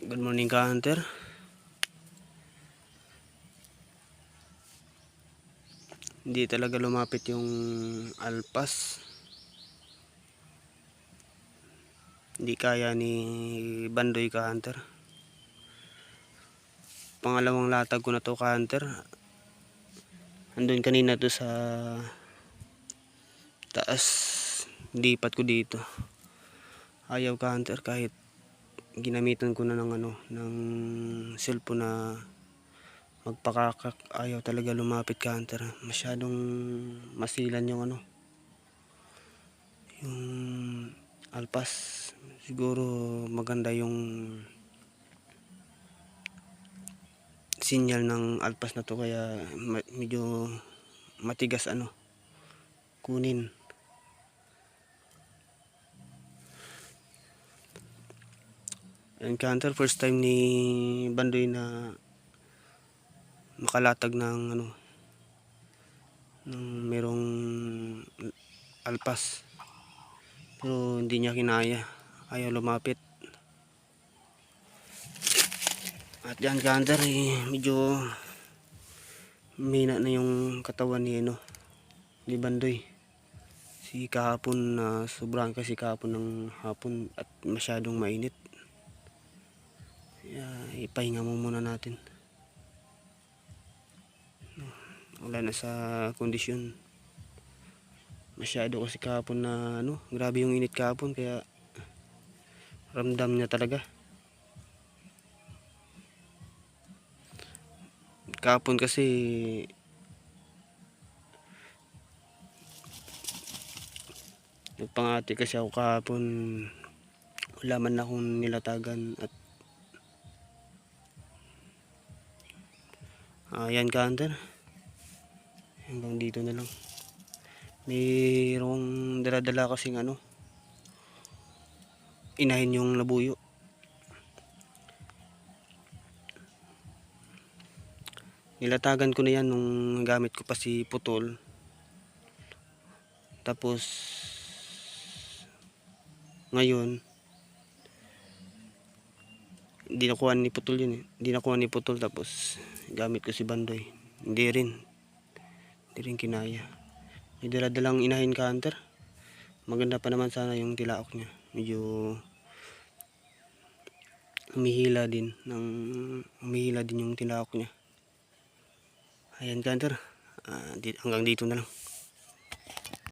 Good morning ka hunter. Hindi talaga lumapit yung alpas. Hindi kaya ni Bandoy ka hunter. Pangalawang latag ko na to ka hunter. Andun kanina to sa taas. Lipat ko dito. Ayaw ka hunter kahit ginamitan ko na ng cellphone na magpakakak, ayaw talaga lumapit ka hunter. Masyadong masilan yung yung alpas. Siguro maganda yung sinyal ng alpas na to, kaya medyo matigas kunin. Encounter first time ni Bandoy na makalatag ng merong alpas, pero hindi niya kinaya, ayaw lumapit. At yan encounter medyo mina na yung katawan ni Bandoy. Si kahapon sobrang kasi kahapon ng hapon at masyadong mainit. Ipahinga mo muna natin. Wala na sa kondisyon. Masyado kasi kahapon na grabe yung init kahapon, kaya ramdam niya talaga. Kahapon kasi nagpangati kasi ako kahapon. Wala man akong nilatagan at yan ka hunter. Hanggang dito na lang. Mayroong dala-dala kasing inahin yung labuyo. Nilatagan ko na yan nung gamit ko pa si Putol. Tapos ngayon hindi nakuha ni Putol yun. Hindi nakuha ni Putol, tapos gamit ko si Bandoy. Hindi rin kinaya. May dala-dalang inahin ka hunter. Maganda pa naman sana yung tilaok niya. Medyo humihila din yung tilaok niya. Ayan ka hunter. Hanggang dito na lang.